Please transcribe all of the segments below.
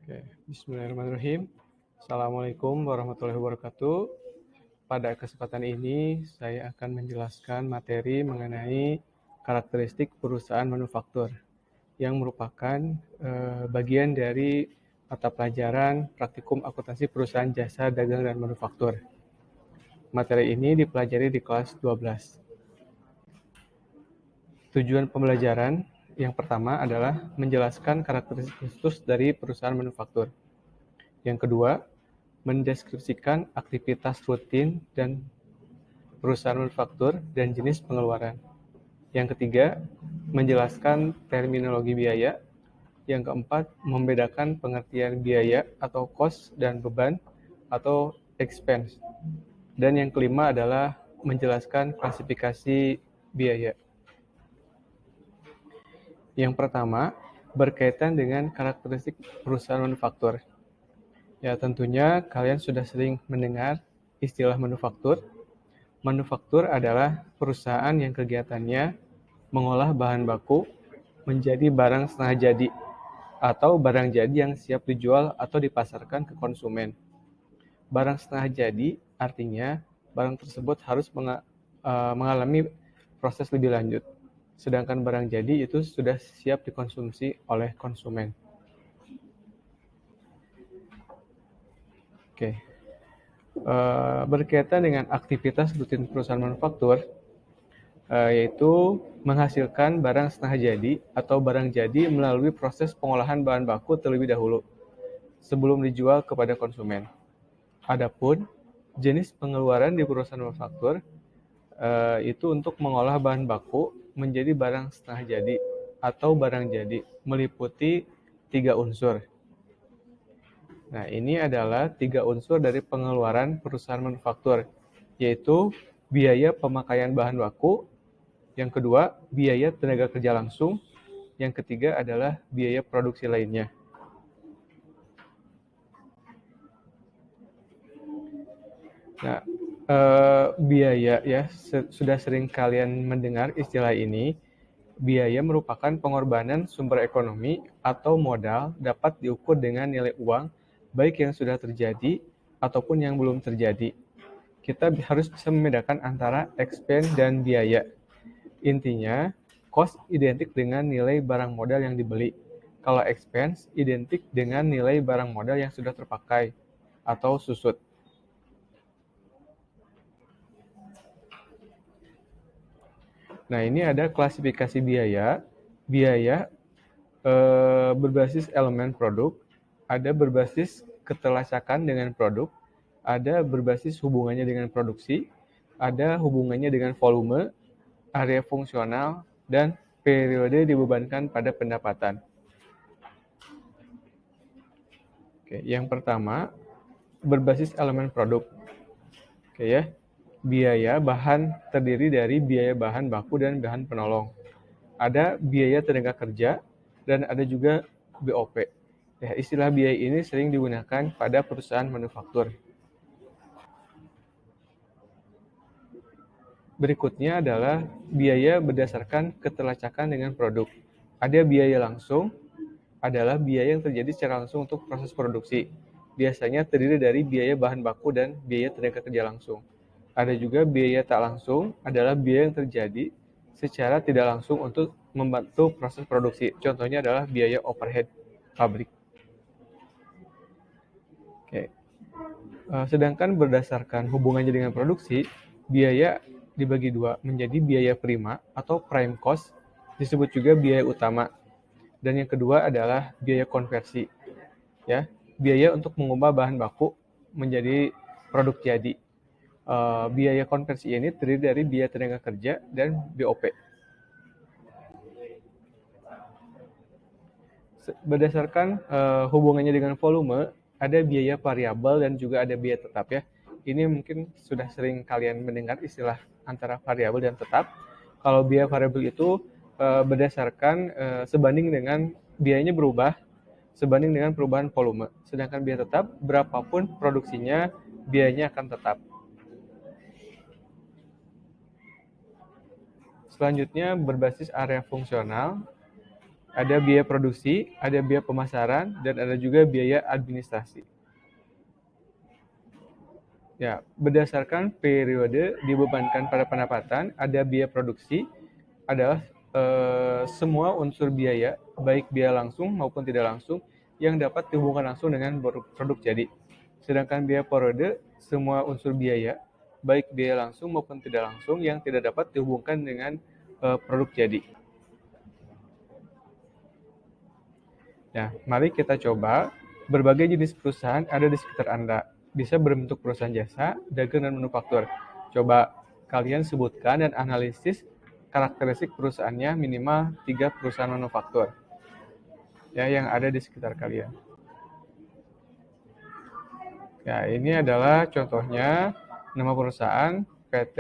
Oke, bismillahirrahmanirrahim. Assalamualaikum warahmatullahi wabarakatuh. Pada kesempatan ini, saya akan menjelaskan materi mengenai karakteristik perusahaan manufaktur yang merupakan bagian dari mata pelajaran praktikum akuntansi perusahaan jasa dagang dan manufaktur. Materi ini dipelajari di kelas 12. Tujuan pembelajaran yang pertama adalah menjelaskan karakteristik khusus dari perusahaan manufaktur. Yang kedua, mendeskripsikan aktivitas rutin dan perusahaan manufaktur dan jenis pengeluaran. Yang ketiga, menjelaskan terminologi biaya. Yang keempat, membedakan pengertian biaya atau cost dan beban atau expense. Dan yang kelima adalah menjelaskan klasifikasi biaya. Yang pertama, berkaitan dengan karakteristik perusahaan manufaktur. Ya, tentunya kalian sudah sering mendengar istilah manufaktur. Manufaktur adalah perusahaan yang kegiatannya mengolah bahan baku menjadi barang setengah jadi atau barang jadi yang siap dijual atau dipasarkan ke konsumen. Barang setengah jadi artinya barang tersebut harus mengalami proses lebih lanjut. Sedangkan barang jadi itu sudah siap dikonsumsi oleh konsumen. Oke. Berkaitan dengan aktivitas rutin perusahaan manufaktur, yaitu menghasilkan barang setengah jadi atau barang jadi melalui proses pengolahan bahan baku terlebih dahulu sebelum dijual kepada konsumen. Adapun jenis pengeluaran di perusahaan manufaktur itu untuk mengolah bahan baku menjadi barang setengah jadi atau barang jadi, meliputi 3 unsur. Nah, ini adalah 3 unsur dari pengeluaran perusahaan manufaktur, yaitu biaya pemakaian bahan baku, yang kedua, biaya tenaga kerja langsung, yang ketiga adalah biaya produksi lainnya. Nah, biaya ya, sudah sering kalian mendengar istilah ini. Biaya merupakan pengorbanan sumber ekonomi atau modal dapat diukur dengan nilai uang, baik yang sudah terjadi ataupun yang belum terjadi. Kita harus bisa membedakan antara expense dan biaya. Intinya, cost identik dengan nilai barang modal yang dibeli. Kalau expense identik dengan nilai barang modal yang sudah terpakai atau susut. Nah, ini ada klasifikasi biaya. Biaya berbasis elemen produk, ada berbasis ketelacakan dengan produk, ada berbasis hubungannya dengan produksi, ada hubungannya dengan volume, area fungsional, dan periode dibebankan pada pendapatan. Oke, yang pertama, berbasis elemen produk. Oke ya, biaya bahan terdiri dari biaya bahan baku dan bahan penolong. Ada biaya tenaga kerja, dan ada juga BOP. Ya, istilah biaya ini sering digunakan pada perusahaan manufaktur. Berikutnya adalah biaya berdasarkan ketelacakan dengan produk. Ada biaya langsung, adalah biaya yang terjadi secara langsung untuk proses produksi. Biasanya terdiri dari biaya bahan baku dan biaya tenaga kerja langsung. Ada juga biaya tak langsung, adalah biaya yang terjadi secara tidak langsung untuk membantu proses produksi. Contohnya adalah biaya overhead pabrik. Oke. Sedangkan berdasarkan hubungannya dengan produksi, biaya dibagi dua menjadi biaya prima atau prime cost, disebut juga biaya utama. Dan yang kedua adalah biaya konversi. Ya, biaya untuk mengubah bahan baku menjadi produk jadi. Biaya konversi ini terdiri dari biaya tenaga kerja dan BOP. Berdasarkan hubungannya dengan volume, ada biaya variabel dan juga ada biaya tetap ya. Ini mungkin sudah sering kalian mendengar istilah antara variabel dan tetap. Kalau biaya variabel itu berdasarkan sebanding dengan biayanya berubah sebanding dengan perubahan volume. Sedangkan biaya tetap, berapapun produksinya, biayanya akan tetap. Selanjutnya berbasis area fungsional. Ada biaya produksi, ada biaya pemasaran, dan ada juga biaya administrasi. Ya, berdasarkan periode dibebankan pada pendapatan, ada biaya produksi adalah semua unsur biaya, baik biaya langsung maupun tidak langsung, yang dapat dihubungkan langsung dengan produk jadi. Sedangkan biaya periode, semua unsur biaya, baik biaya langsung maupun tidak langsung, yang tidak dapat dihubungkan dengan produk jadi. Nah, mari kita coba. Berbagai jenis perusahaan ada di sekitar Anda. Bisa berbentuk perusahaan jasa, dagang, dan manufaktur. Coba kalian sebutkan dan analisis karakteristik perusahaannya minimal 3 perusahaan manufaktur ya, yang ada di sekitar kalian. Ya, ini adalah contohnya nama perusahaan PT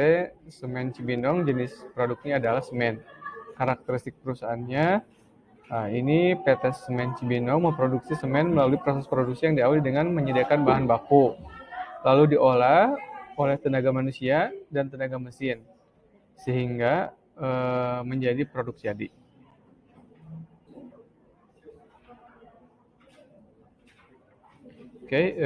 Semen Cibinong, jenis produknya adalah semen. Karakteristik perusahaannya, nah, ini PT Semen Cibinong memproduksi semen melalui proses produksi yang diawali dengan menyediakan bahan baku, lalu diolah oleh tenaga manusia dan tenaga mesin, sehingga menjadi produk jadi. Oke,